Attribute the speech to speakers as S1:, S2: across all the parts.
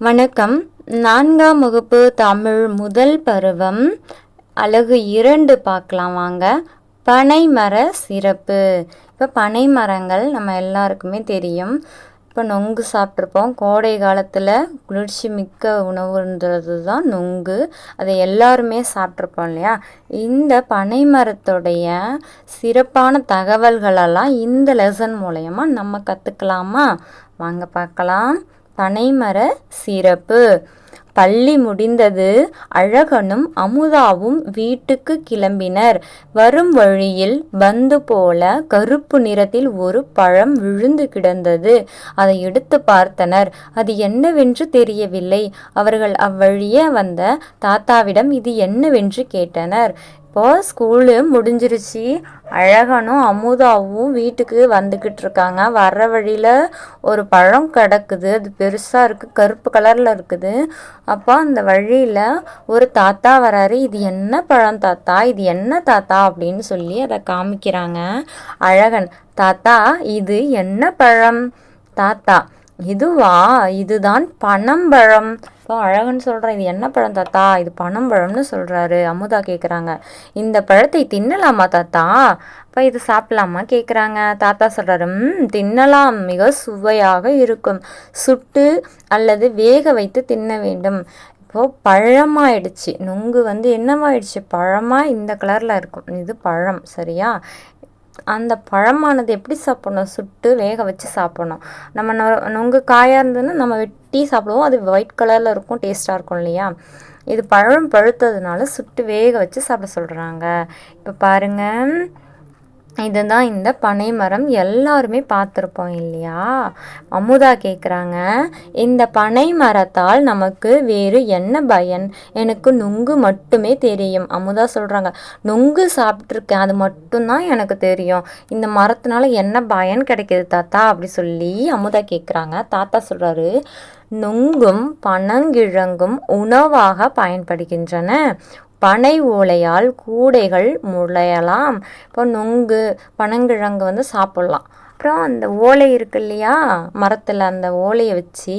S1: வணக்கம். 4ஆம் வகுப்பு தமிழ் முதல் பருவம் அலகு 2 பார்க்கலாம் வாங்க. பனைமர சிறப்பு. இப்போ பனை மரங்கள் நம்ம எல்லாருக்குமே தெரியும். இப்போ நொங்கு சாப்பிட்ருப்போம். கோடை காலத்தில் குளிர்ச்சி மிக்க உணவுன்றது தான் நொங்கு. அதை எல்லாருமே சாப்பிட்ருப்போம் இல்லையா? இந்த பனை மரத்துடைய சிறப்பான தகவல்களெல்லாம் இந்த லெசன் மூலயமா நம்ம கற்றுக்கலாமா? வாங்க பார்க்கலாம். பனைமர சிறப்பு. பள்ளி முடிந்தது. அழகனும் அமுதாவும் வீட்டுக்கு கிளம்பினர். வரும் வழியில் பந்து போல கருப்பு நிறத்தில் ஒரு பழம் விழுந்து கிடந்தது. அதை எடுத்து பார்த்தனர். அது என்னவென்று தெரியவில்லை. அவர்கள் அவ்வழியே வந்த தாத்தாவிடம் இது என்னவென்று கேட்டனர். இப்போ ஸ்கூலு முடிஞ்சிருச்சு. அழகனும் அமுதாவும் வீட்டுக்கு வந்துக்கிட்டு இருக்காங்க. வர்ற வழியில் ஒரு பழம் கிடக்குது. அது பெருசாக இருக்குது, கருப்பு கலரில் இருக்குது. அப்போ அந்த வழியில் ஒரு தாத்தா வராரு. இது என்ன பழம் தாத்தா, இது என்ன தாத்தா அப்படின்னு சொல்லி அதை காமிக்கிறாங்க. அழகன், தாத்தா இது என்ன பழம்? தாத்தா, இதுவா, இதுதான் பனம்பழம். இப்போ அழகன் சொல்கிறான், இது என்ன பழம் தாத்தா? இது பனம்பழம்னு சொல்கிறாரு. அமுதா கேட்குறாங்க, இந்த பழத்தை தின்னலாமா தாத்தா? இப்போ இது சாப்பிடலாமா கேட்குறாங்க. தாத்தா சொல்கிறாரு, தின்னலாம், மிக சுவையாக இருக்கும். சுட்டு அல்லது வேக வைத்து தின்ன வேண்டும். இப்போது பழமாயிடுச்சு. நொங்கு என்னவாயிடுச்சு? பழமாக இந்த கலரில் இருக்கும். இது பழம், சரியா? அந்த பழமானது எப்படி சாப்பிட்ணும்? சுட்டு வேக வச்சு சாப்பிட்ணும். நம்ம நொங்கு காயாக இருந்ததுன்னா நம்ம வெட்டி சாப்பிடுவோம். அது ஒயிட் கலரில் இருக்கும், டேஸ்ட்டாக இருக்கும் இல்லையா? இது பழம் பழுத்ததுனால சுட்டு வேக வச்சு சாப்பிட சொல்கிறாங்க. இப்போ பாருங்கள், இதுதான் இந்த பனை மரம். எல்லாருமே பார்த்துருப்போம் இல்லையா? அமுதா கேட்குறாங்க, இந்த பனை மரத்தால் நமக்கு வேறு என்ன பயன்? எனக்கு நொங்கு மட்டுமே தெரியும். அமுதா சொல்கிறாங்க, நொங்கு சாப்பிட்ருக்கேன், அது மட்டும்தான் எனக்கு தெரியும். இந்த மரத்தினால என்ன பயன் கிடைக்கிது தாத்தா அப்படி சொல்லி அமுதா கேட்குறாங்க. தாத்தா சொல்கிறாரு, நொங்கும் பனங்கிழங்கும் உணவாக பயன்படுகின்றன. பனை ஓலையால் கூடைகள் முளையலாம். இப்போ நொங்கு பனங்கிழங்கு சாப்பிட்லாம். அப்புறம் அந்த ஓலை இருக்கு இல்லையா மரத்தில், அந்த ஓலையை வச்சு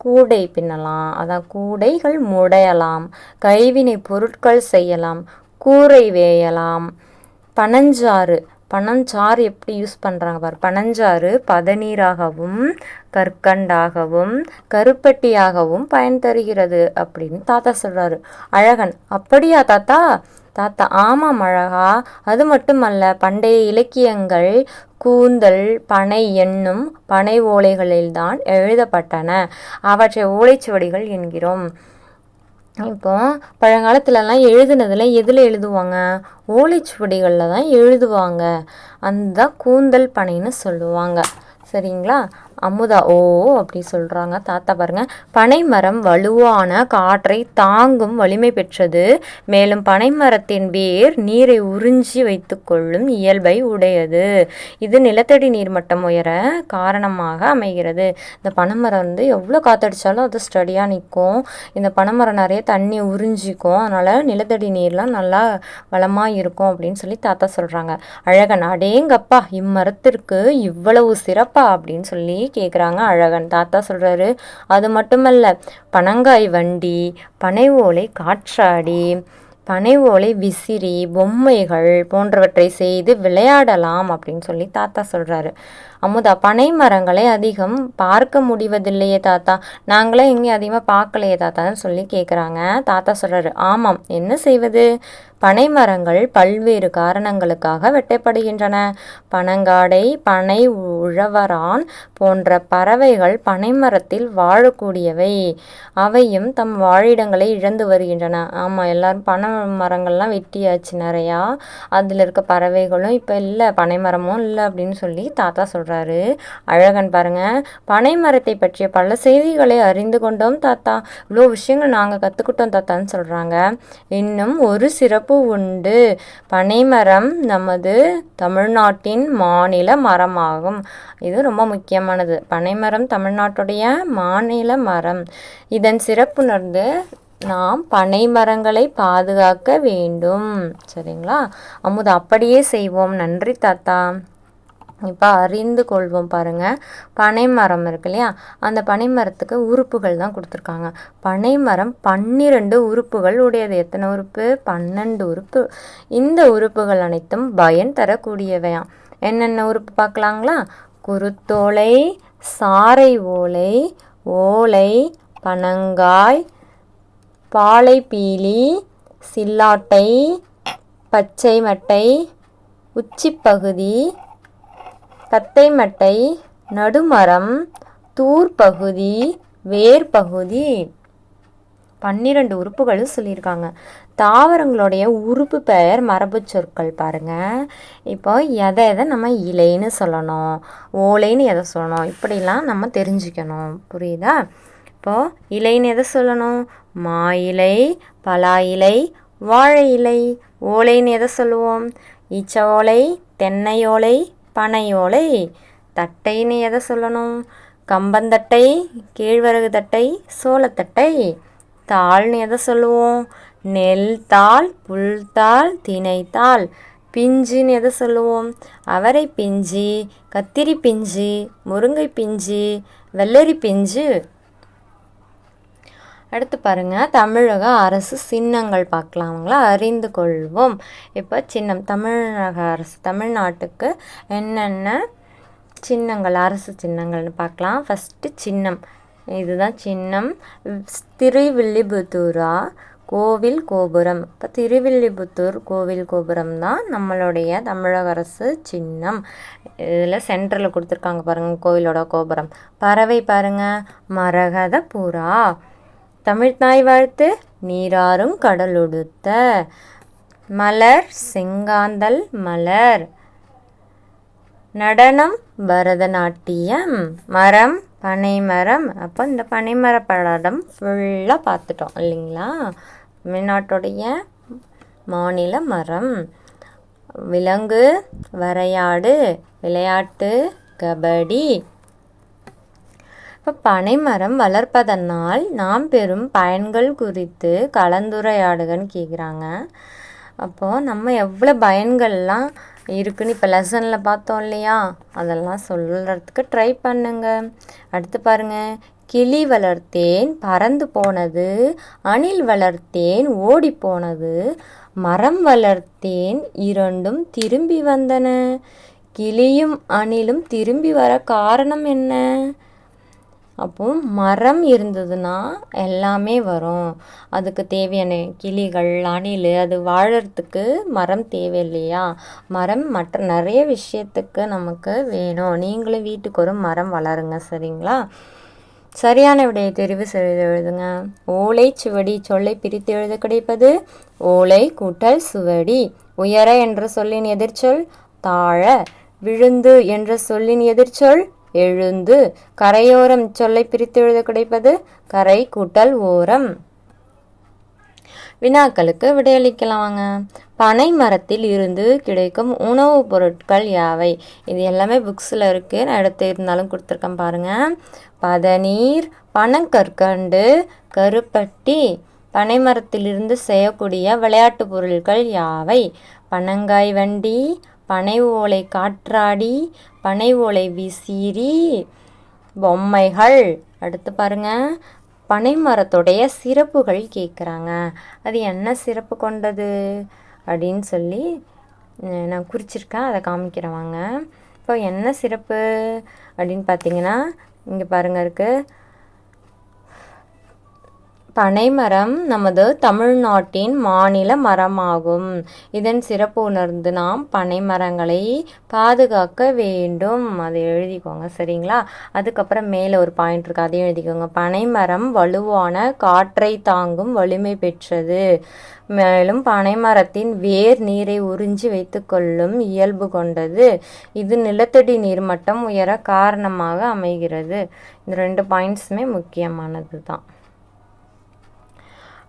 S1: கூடை பின்னலாம். அதான் கூடைகள் முடையலாம். கைவினை பொருட்கள் செய்யலாம். கூரை வேயலாம். பனஞ்சாறு எப்படி யூஸ் பண்ணுறாங்க பாரு. பனஞ்சாறு பதநீராகவும் கற்கண்டாகவும் கருப்பட்டியாகவும் பயன் தருகிறது அப்படின்னு தாத்தா சொல்கிறாரு. அழகன், அப்படியா தாத்தா? தாத்தா, ஆமாம் அழகா. அது மட்டுமல்ல, பண்டைய இலக்கியங்கள் கூந்தல் பனை என்னும் பனை ஓலைகளில்தான் எழுதப்பட்டன. அவற்றை ஓலைச்சுவடிகள் என்கிறோம். இப்போ பழங்காலத்துலலாம் எழுதுனதில் எதில் எழுதுவாங்க? ஓலைச்சுவடிகளில் தான் எழுதுவாங்க. அந்த கூந்தல் பனைன்னு சொல்லுவாங்க. சரிங்களா? அமுதா, ஓ அப்படி சொல்கிறாங்க. தாத்தா பாருங்கள், பனைமரம் வலுவான காற்றை தாங்கும் வலிமை பெற்றது. மேலும் பனைமரத்தின் வேர் நீரை உறிஞ்சி வைத்து கொள்ளும் இயல்பை உடையது. இது நிலத்தடி நீர்மட்டம் உயர காரணமாக அமைகிறது. இந்த பனைமரம் எவ்வளோ காற்றடிச்சாலும் அது ஸ்டடியாக நிற்கும். இந்த பனைமரம் நிறைய தண்ணி உறிஞ்சிக்கும். அதனால் நிலத்தடி நீர்லாம் நல்லா வளமாக இருக்கும் அப்படின்னு சொல்லி தாத்தா சொல்கிறாங்க. அழகன், அடேங்கப்பா, இம்மரத்திற்கு இவ்வளவு சிறப்பா அப்படின்னு சொல்லி கேட்குறாங்க அழகன். தாத்தா சொல்கிறாரு, அது மட்டுமல்ல, பனங்காய் வண்டி, பனை ஓலை காற்றாடி, பனை ஓலை விசிறி, பொம்மைகள் போன்றவற்றை செய்து விளையாடலாம் அப்படின்னு சொல்லி தாத்தா சொல்கிறாரு. அமுதா, பனை மரங்களை அதிகம் பார்க்க முடிவதில்லையே தாத்தா, நாங்களே எங்கேயும் அதிகமாக பார்க்கலையே தாத்தான்னு சொல்லி கேட்குறாங்க. தாத்தா சொல்கிறாரு, ஆமாம், என்ன செய்வது? பனை மரங்கள் பல்வேறு காரணங்களுக்காக வெட்டப்படுகின்றன. பனங்காடை, பனை உழவரான் போன்ற பறவைகள் பனைமரத்தில் வாழக்கூடியவை. அவையும் தம் வாழிடங்களை இழந்து வருகின்றன. ஆமாம், எல்லாரும் பனை மரங்கள்லாம் வெட்டியாச்சு நிறையா. அதில் இருக்க பறவைகளும் இப்போ இல்லை, பனைமரமும் இல்லை அப்படின்னு சொல்லி தாத்தா சொல்கிறாரு. அழகன் பாருங்க, பனை மரத்தை பற்றிய பல செய்திகளை அறிந்து கொண்டோம் தாத்தா. இவ்வளோ விஷயங்கள் நாங்கள் கற்றுக்கிட்டோம் தாத்தான்னு சொல்கிறாங்க. இன்னும் ஒரு சிறப்பு உண்டு. பனைமரம் நமது தமிழ்நாட்டின் மாநில மரமாகும். இது ரொம்ப முக்கியமானது. பனைமரம் தமிழ்நாட்டுடைய மாநில மரம். இதன் சிறப்புணர்ந்து நாம் பனை மரங்களை பாதுகாக்க வேண்டும். சரிங்களா? அமுது, அப்படியே செய்வோம். நன்றி தாத்தா. இப்போ அறிந்து கொள்வோம் பாருங்கள். பனை மரம் இருக்கு இல்லையா, அந்த பனை மரத்துக்கு உறுப்புகள் தான் கொடுத்துருக்காங்க. பனை மரம் 12 உறுப்புகள் உடையது. எத்தனை உறுப்பு? 12 உறுப்பு. இந்த உறுப்புகள் அனைத்தும் பயன் தரக்கூடியவையாம். என்னென்ன உறுப்பு பார்க்கலாங்களா? குருத்தோலை, சாறை ஓலை, ஓலை, பனங்காய், பாலை பீலி, சில்லாட்டை, பச்சை மட்டை, உச்சிப்பகுதி, தத்தை மட்டை, நடுமரம், தூர்பகுதி, வேர்பகுதி. 12 உறுப்புகளும் சொல்லியிருக்காங்க. தாவரங்களுடைய உறுப்பு பெயர் மரபு சொற்கள் பாருங்கள். இப்போ எதை நம்ம இலைன்னு சொல்லணும், ஓலைன்னு எதை சொல்லணும், இப்படிலாம் நம்ம தெரிஞ்சுக்கணும். புரியுதா? இப்போது இலைன்னு எதை சொல்லணும்? மா இலை, பலா இலை, வாழை இலை. ஓலைன்னு எதை சொல்லுவோம்? ஈச்ச ஓலை, தென்னை ஓலை, பனை ஓலை. தட்டைன்னு எதை சொல்லணும்? கம்பந்தட்டை, கேழ்வரகு தட்டை, சோளத்தட்டை. தாள்னு எதை சொல்லுவோம்? நெல் தாள், புல் தாள், திணைத்தாள். பிஞ்சுன்னு எதை சொல்லுவோம்? அவரை பிஞ்சு, கத்திரி பிஞ்சு, முருங்கை பிஞ்சு, வெள்ளரி பிஞ்சு. அடுத்து பாருங்கள், தமிழக அரசு சின்னங்கள் பார்க்கலாங்களா? அறிந்து கொள்வோம். இப்போ சின்னம், தமிழக அரசு, தமிழ்நாட்டுக்கு என்னென்ன சின்னங்கள், அரசு சின்னங்கள்னு பார்க்கலாம். ஃபஸ்ட்டு சின்னம், இதுதான் சின்னம். திருவில்லிபுத்தூரா கோவில் கோபுரம். இப்போ திருவில்லிபுத்தூர் கோவில் கோபுரம் தான் நம்மளுடைய தமிழக அரசு சின்னம். இதில் சென்டரில் கொடுத்துருக்காங்க பாருங்கள் கோவிலோட கோபுரம். பறவை பாருங்கள், மரகத புறா. தமிழ்த்தாய் வாழ்த்து, நீராறும் கடலுடுத்த. மலர், செங்காந்தல் மலர். நடனம், பரதநாட்டியம். மரம், பனை மரம். அப்போ இந்த பனைமர படம் ஃபுல்லாக பார்த்துட்டோம் இல்லைங்களா? தமிழ்நாட்டுடைய மாநில மரம். விலங்கு, வரையாடு. விளையாட்டு, கபடி. இப்போ பனைமரம் வளர்ப்பதனால் நாம் பெறும் பயன்கள் குறித்து கலந்துரையாடுகன்னு கேட்குறாங்க. அப்போது நம்ம எவ்வளோ பயன்கள்லாம் இருக்குன்னு இப்போ லெசனில் பார்த்தோம் இல்லையா, அதெல்லாம் சொல்கிறதுக்கு ட்ரை பண்ணுங்க. அடுத்து பாருங்கள், கிளி வளர்த்தேன் பறந்து போனது, அணில் வளர்த்தேன் ஓடி போனது, மரம் வளர்த்தேன் இரண்டும் திரும்பி வந்தன. கிளியும் அணிலும் திரும்பி வர காரணம் என்ன? அப்போது மரம் இருந்ததுன்னா எல்லாமே வரும். அதுக்கு தேவையான கிளிகள், அணில், அது வாழறதுக்கு மரம் தேவை இல்லையா? மரம் மற்ற நிறைய விஷயத்துக்கு நமக்கு வேணும். நீங்களும் வீட்டுக்கு ஒரு மரம் வளருங்க, சரிங்களா? சரியான விடையை தெரிவு செய்து எழுதுங்க. ஓலை சுவடி சொல்லை பிரித்து எழுத கிடைப்பது ஓலை கூட்டல் சுவடி. உயர என்ற சொல்லின் எதிர்ச்சொல் தாழ. விழுந்து என்ற சொல்லின் எதிர்ச்சொல் எழுந்து. கரையோரம் சொல்லை பிரித்து எழுத கிடைப்பது கரை கூட்டல் ஓரம். வினாக்களுக்கு விடையளிக்கலாம் வாங்க. பனை மரத்தில் இருந்து கிடைக்கும் உணவுப் பொருட்கள் யாவை? இது எல்லாமே புக்ஸில் இருக்குது, நான் எடுத்து இருந்தாலும் கொடுத்துருக்கேன் பாருங்கள். பதநீர், பனங்கற்கண்டு, கருப்பட்டி. பனை மரத்திலிருந்து செய்யக்கூடிய விளையாட்டு பொருட்கள் யாவை? பனங்காய் வண்டி, பனை ஓலை காற்றாடி, பனை ஓலை விசிறி, பொம்மைகள். அடுத்து பாருங்கள், பனை மரத்துடைய சிறப்புகள் கேட்குறாங்க. அது என்ன சிறப்பு கொண்டது அப்படின்னு சொல்லி நான் குறிச்சிருக்கேன், அதை காமிக்கிறேன் வாங்க. இப்போ என்ன சிறப்பு அப்படின்னு பார்த்தீங்கன்னா, இங்கே பாருங்கள் இருக்குது. பனைமரம் நமது தமிழ்நாட்டின் மாநில மரமாகும். இதன் சிறப்பு உணர்ந்து நாம் பனைமரங்களை பாதுகாக்க வேண்டும். அதை எழுதிக்கோங்க, சரிங்களா? அதுக்கப்புறம் மேலே ஒரு பாயிண்ட் இருக்குது, அதையும் எழுதிக்கோங்க. பனைமரம் வலுவான காற்றை தாங்கும் வலிமை பெற்றது. மேலும் பனைமரத்தின் வேர் நீரை உறிஞ்சி வைத்துக்கொள்ளும் இயல்பு கொண்டது. இது நிலத்தடி நீர்மட்டம் உயர காரணமாக அமைகிறது. இந்த 2 பாயிண்ட்ஸுமே முக்கியமானது தான்.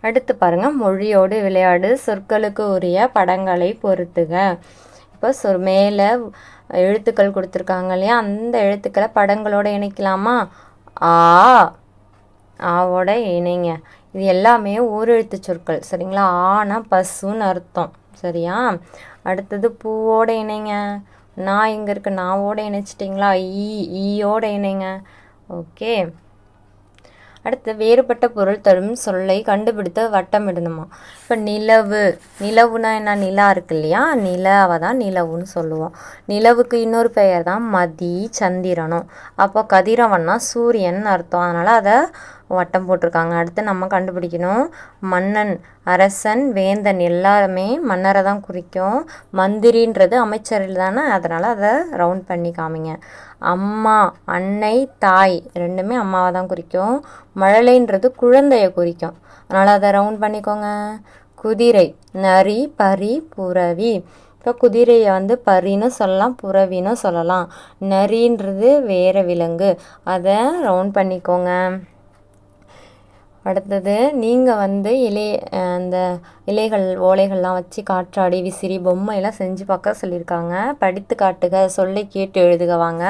S1: அடுத்து பாருங்கள், மொழியோடு விளையாடு. சொற்களுக்கு உரிய படங்களை பொறுத்துக. இப்போ மேலே எழுத்துக்கள் கொடுத்துருக்காங்க இல்லையா, அந்த எழுத்துக்களை படங்களோட இணைக்கலாமா? ஆ, ஆவோட இணைங்க. இது எல்லாமே ஒரு எழுத்து சொற்கள், சரிங்களா? ஆனா பசுன்னு அர்த்தம், சரியா? அடுத்தது பூவோட இணைங்க. நான் இங்கே இருக்கு, நாவோட இணைச்சிட்டிங்களா? ஈயோட இணைங்க. ஓகே. அடுத்து வேறுபட்ட பொருள் தரும் சொல்லை கண்டுபிடித்து வட்டம் இடணுமா. இப்போ நிலவுனா என்ன? நிலா இருக்கு இல்லையா, நிலாவை தான் நிலவுன்னு சொல்லுவோம். நிலவுக்கு இன்னொரு பெயர் தான் மதி, சந்திரனும். அப்போ கதிரவன்னா சூரியன் அர்த்தம், அதனால் அதை வட்டம் போட்டிருக்காங்க. அடுத்து நம்ம கண்டுபிடிக்கணும். மன்னன், அரசன், வேந்தன் எல்லாருமே மன்னரை தான் குறிக்கும். மந்திரின்றது அமைச்சரில் தானே, அதனால் அதை ரவுண்ட் பண்ணி காமிங்க. அம்மா, அன்னை, தாய் ரெண்டுமே அம்மாவை தான் குறிக்கும். மழலைன்றது குழந்தைய குறிக்கும், அதனால் அதை ரவுண்ட் பண்ணிக்கோங்க. குதிரை, நரி, பரி, புறவி. இப்போ குதிரையை வந்து பரின்னு சொல்லலாம், புறவின்னு சொல்லலாம். நரின்றது வேற விலங்கு, அதை ரவுண்ட் பண்ணிக்கோங்க. அடுத்தது நீங்கள் வந்து அந்த இலைகள் ஓலைகள்லாம் வச்சு காற்றாடி, விசிறி, பொம்மையெல்லாம் செஞ்சு பார்க்க சொல்லியிருக்காங்க. படித்து காட்டுக, சொல்லி கேட்டு எழுதுக. வாங்க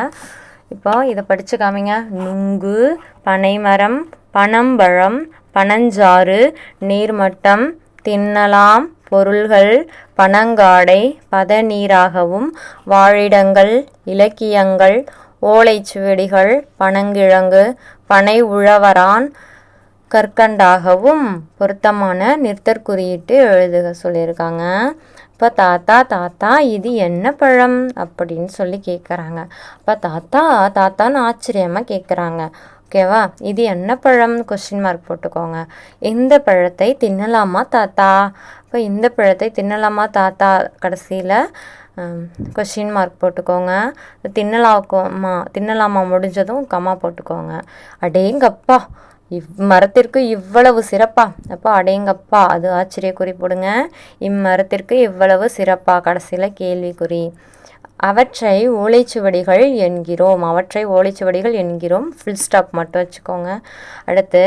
S1: இப்போ இதை படித்து காமிங்க. நுங்கு, பனைமரம், பனம்பழம், பனஞ்சாறு, நீர்மட்டம், தின்னலாம் பொருள்கள், பனங்காடை, பதநீராகவும், வாழிடங்கள், இலக்கியங்கள், ஓலைச்சுவடிகள், பனங்கிழங்கு, பனை உழவரான், கற்கண்டாகவும் பொருத்தமான நிறுத்தற்குறியிட்டு எழுதுக சொல்லியிருக்காங்க. இப்போ தாத்தா இது என்ன பழம் அப்படின்னு சொல்லி கேட்குறாங்க. இப்போ தாத்தான்னு ஆச்சரியமாக கேட்குறாங்க. ஓகேவா? இது என்ன பழம்? கொஸ்டின் மார்க் போட்டுக்கோங்க. இந்த பழத்தை தின்னலாமா தாத்தா? இப்போ இந்த பழத்தை தின்னலாமா தாத்தா கடைசியில் கொஸ்டின் மார்க் போட்டுக்கோங்க. தின்னலாமா முடிஞ்சதும் கம்மா போட்டுக்கோங்க. அடேங்கப்பா, இம்மரத்திற்கு இவ்வளவு சிறப்பா? அப்போ அடேங்கப்பா அது ஆச்சரியக்குறி போடுங்க. இம்மரத்திற்கு இவ்வளவு சிறப்பா கடைசியில் கேள்விக்குறி. அவற்றை ஓலைச்சுவடிகள் என்கிறோம். ஃபுல் ஸ்டாப் மட்டும் வச்சுக்கோங்க. அடுத்து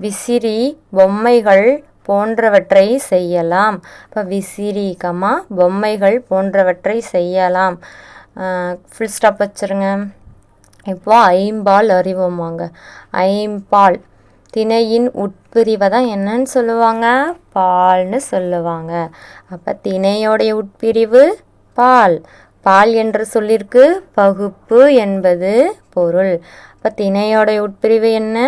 S1: விசிறி, பொம்மைகள் போன்றவற்றை செய்யலாம். இப்போ விசிறி, பொம்மைகள் போன்றவற்றை செய்யலாம். ஃபுல் ஸ்டாப் வச்சுருங்க. இப்போ ஐம்பால் அறிவோமாங்க. ஐம்பால் திணையின் உட்பிரிவை தான் என்னன்னு சொல்லுவாங்க? பால்னு சொல்லுவாங்க. அப்போ திணையோடைய உட்பிரிவு பால். பால் என்று சொல்லிற்கு பகுப்பு என்பது பொருள். அப்போ திணையோடைய உட்பிரிவு என்ன?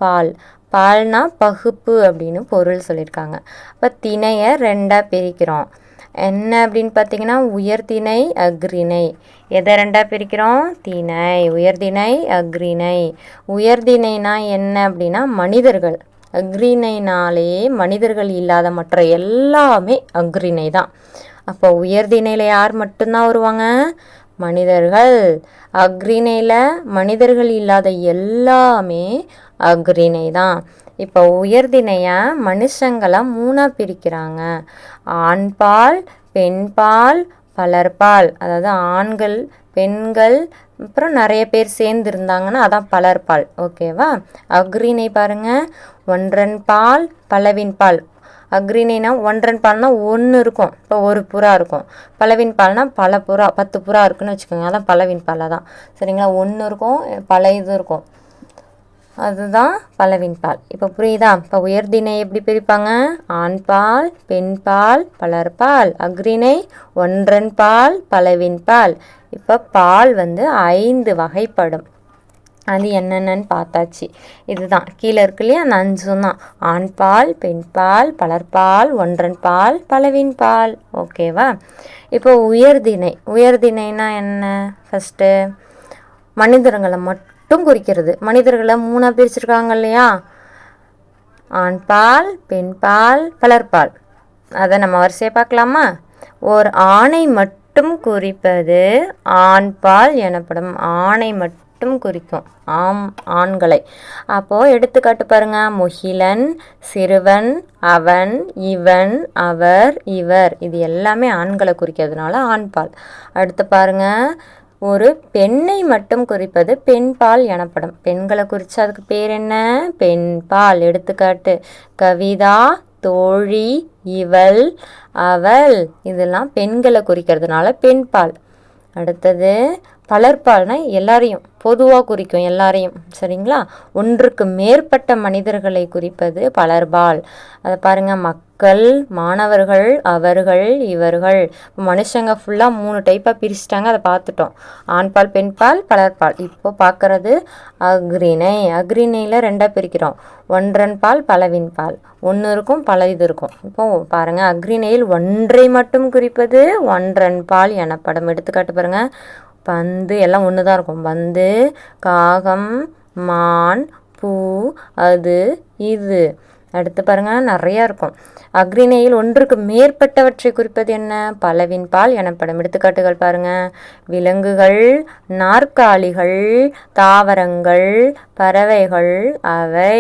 S1: பால். பால்னா பகுப்பு அப்படின்னு பொருள் சொல்லியிருக்காங்க. அப்போ திணையை ரெண்டாக பிரிக்கிறோம். என்ன அப்படின்னு பார்த்தீங்கன்னா உயர்திணை, அக்ரிணை. எதை ரெண்டாக பிரிக்கிறோம்? திணை, உயர்திணை, அக்ரிணை. உயர்திணைனா என்ன அப்படின்னா மனிதர்கள். அக்ரிணைனாலே மனிதர்கள் இல்லாத மற்ற எல்லாமே அக்ரிணை தான். அப்போ உயர்திணையில் யார் மட்டும்தான் வருவாங்க? மனிதர்கள். அக்ரிணையில் மனிதர்கள் இல்லாத எல்லாமே அக்ரிணை தான். இப்போ உயர்திணையை மனுஷங்களை 3ஆக பிரிக்கிறாங்க. ஆண்பால், பெண்பால், பலர்பால். அதாவது ஆண்கள், பெண்கள், அப்புறம் நிறைய பேர் சேர்ந்து இருந்தாங்கன்னா அதான் பலர்பால். ஓகேவா? அக்ரிணை பாருங்கள், ஒன்றன் பால், பலவின் பால். அக்ரிணைனா ஒன்றன் பால்னா ஒன்று இருக்கும், இப்போ ஒரு புறா இருக்கும். பலவின் பால்னா பல புறா, 10 புறா இருக்குன்னு வச்சுக்கோங்க, அதான் பலவின் பாலை தான். சரிங்களா? ஒன்று இருக்கும், பல இது இருக்கும், அதுதான் பலவின் பால். இப்போ புரியுதா? இப்போ உயர்திணை எப்படி பிரிப்பாங்க? ஆண்பால், பெண்பால், பலர்பால். அக்ரிணை ஒன்றன் பால், பலவின் பால். இப்போ பால் வந்து 5 வகைப்படும். அது என்னென்னு பார்த்தாச்சு. இதுதான் கீழே இருக்கு இல்லையா, அந்த 5 தான். ஆண்பால், பெண்பால், பலர்பால், ஒன்றன் பால், பலவின் பால். ஓகேவா? இப்போ உயர்திணைனா என்ன? ஃபஸ்ட்டு மனிதர்களை மட்டும் குறிக்கிறது. மனிதர்களை 3ஆக பிரிச்சிருக்காங்க இல்லையா, ஆண்பால், பெண்பால், பலர்பால். அதை நம்ம வரிசையை பார்க்கலாமா? ஒரு ஆணை மட்டும் குறிப்பது ஆண்பால் எனப்படும். ஆணை மட்டும் குறிக்கும், ஆண்களை. அப்போது எடுத்துக்காட்டு பாருங்க. முகிலன், சிறுவன், அவன், இவன், அவர், இவர். இது எல்லாமே ஆண்களை குறிக்கிறதுனால ஆண்பால். அடுத்து பாருங்க, ஒரு பெண்ணை மட்டும் குறிப்பது பெண்பால் எனப்படும். பெண்களை குறித்து அதுக்கு பேர் என்ன? பெண்பால். எடுத்துக்காட்டு கவிதா, தோழி, இவள், அவள். இதெல்லாம் பெண்களை குறிக்கிறதுனால பெண்பால். அடுத்தது பலர்பால்னா எல்லாரையும் பொதுவாக குறிக்கும், எல்லாரையும். சரிங்களா? ஒன்றுக்கு மேற்பட்ட மனிதர்களை குறிப்பது பலர்பால். அதை பாருங்கள், மக்கள், மாணவர்கள், அவர்கள், இவர்கள். மனுஷங்க ஃபுல்லாக 3 டைப்பாக பிரிச்சுட்டாங்க, அதை பார்த்துட்டோம். ஆண்பால், பெண்பால், பலர்பால். இப்போ பார்க்குறது அக்ரிணை. அக்ரிணையில் 2ஆக பிரிக்கிறோம். ஒன்றன் பால், பலவின் பால். ஒன்று இருக்கும், பல இது இருக்கும். இப்போ பாருங்கள், அக்ரிணையில் ஒன்றை மட்டும் குறிப்பது ஒன்றன் பால் எனப்படும். எடுத்துக்காட்டு பாருங்கள், பந்து எல்லாம் ஒன்று தான் இருக்கும். பந்து, காகம், மான், பூ, அது, இது. அடுத்து பாருங்கள், நிறையா இருக்கும். அக்ரிணையில் ஒன்றுக்கு மேற்பட்டவற்றை குறிப்பது என்ன? பலவின் பால் எனப்படும். எடுத்துக்காட்டுகள் பாருங்கள், விலங்குகள், நாற்காலிகள், தாவரங்கள், பறவைகள், அவை.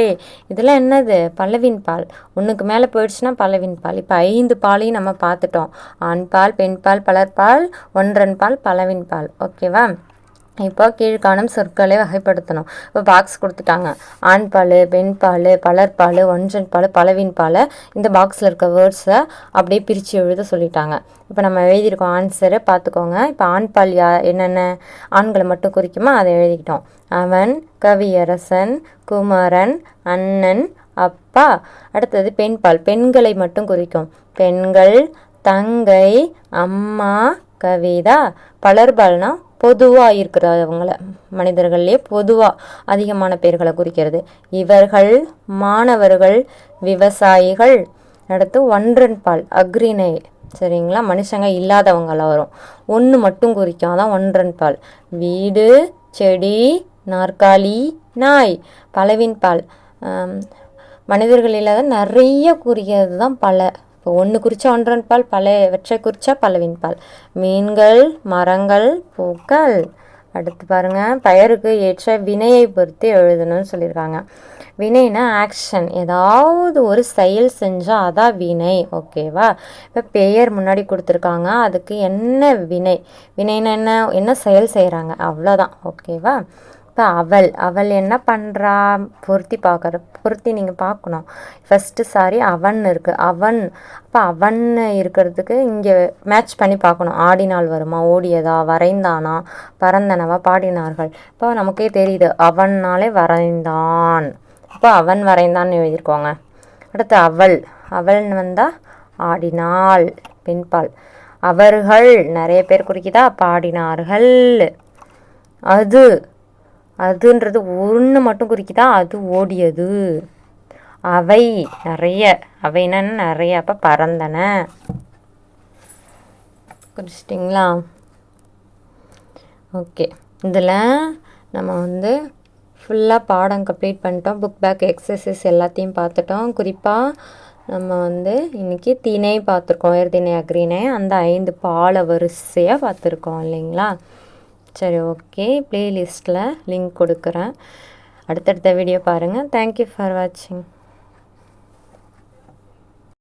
S1: இதெல்லாம் என்னது? பலவின் பால். ஒன்றுக்கு மேலே போயிடுச்சுன்னா பலவின் பால். இப்போ 5 பாலையும் நம்ம பார்த்துட்டோம். ஆண்பால், பெண்பால், பலர்பால், ஒன்றன் பால், பலவின் பால். ஓகேவா? இப்போ கீழ்காணும் சொற்களை வகைப்படுத்தணும். இப்போ பாக்ஸ் கொடுத்துட்டாங்க. ஆண்பால், பெண்பால், பலர்பால், ஒன்றன் பால், பலவின் பால். இந்த பாக்ஸில் இருக்க வேர்ட்ஸை அப்படியே பிரித்து எழுத சொல்லிட்டாங்க. இப்போ நம்ம எழுதியிருக்கோம், ஆன்சரை பார்த்துக்கோங்க. இப்போ ஆண்பால் என்னென்ன ஆண்களை மட்டும் குறிக்குமா, அதை எழுதிக்கிட்டோம். அவன், கவியரசன், குமரன், அண்ணன், அப்பா. அடுத்தது பெண்பால், பெண்களை மட்டும் குறிக்கும். பெண்கள், தங்கை, அம்மா, கவிதா. பலர்பால்னா பொதுவாக இருக்கிறவங்கள, மனிதர்கள்லேயே பொதுவாக அதிகமான பேர்களை குறிக்கிறது. இவர்கள், மாணவர்கள், விவசாயிகள். அடுத்து ஒன்றன் பால், அக்ரிணை. சரிங்களா? மனுஷங்க இல்லாதவங்கள வரும். ஒன்று மட்டும் குறிக்கும், அதான் ஒன்றன் பால். வீடு, செடி, நாற்காலி, நாய். பலவின் பால், மனிதர்கள் இல்லாத நிறைய குறிக்கிறது தான் பல. இப்போ ஒன்று குறித்தா ஒன்றன் பால், பலவற்றை குறித்தா பலவின் பால். மீன்கள், மரங்கள், பூக்கள். அடுத்து பாருங்கள், பெயருக்கு ஏற்ற வினையை பொறுத்து எழுதணும்னு சொல்லியிருக்காங்க. வினைனா ஆக்ஷன், ஏதாவது ஒரு செயல் செஞ்சால் அதான் வினை. ஓகேவா? இப்போ பெயர் முன்னாடி கொடுத்துருக்காங்க, அதுக்கு என்ன வினை? வினைனா என்ன செயல் செய்கிறாங்க, அவ்வளோதான். ஓகேவா? இப்போ அவள் என்ன பண்ணுறா? பொருத்தி நீங்கள் பார்க்கணும். ஃபஸ்ட்டு அவன் இருக்குது, அவன். அப்போ அவன் இருக்கிறதுக்கு இங்கே மேட்ச் பண்ணி பார்க்கணும். ஆடினால் வருமா, ஓடியதா, வரைந்தானா, பறந்தனவா, பாடினார்கள். இப்போ நமக்கே தெரியுது, அவன்னாலே வரைந்தான். இப்போ அவன் வரைந்தான்னு எழுதியிருக்கோங்க. அடுத்து அவள்னு வந்தால் ஆடினாள், பெண்பால். அவர்கள் நிறைய பேர் குறிக்குதா, பாடினார்கள். அதுன்றது ஒன்று மட்டும் குறிக்குதா, அது ஓடியது. அவை நிறைய, அவைன்னு நிறைய, அப்போ பறந்தன. குறிச்சிட்டிங்களா? ஓகே, இதில் நம்ம ஃபுல்லாக பாடம் கம்ப்ளீட் பண்ணிட்டோம். புக் பேக் எக்ஸசைஸ் எல்லாத்தையும் பார்த்துட்டோம். குறிப்பாக நம்ம இன்றைக்கி திணை பார்த்துருக்கோம், எதிர்திணை, அக்ரிணை. அந்த 5 பால வரிசையாக பார்த்துருக்கோம் இல்லைங்களா? சரி, ஓகே. ப்ளேலிஸ்ட்டில் லிங்க் கொடுக்குறேன். அடுத்தடுத்த வீடியோ பாருங்கள். தேங்க்யூ ஃபார் வாட்சிங்.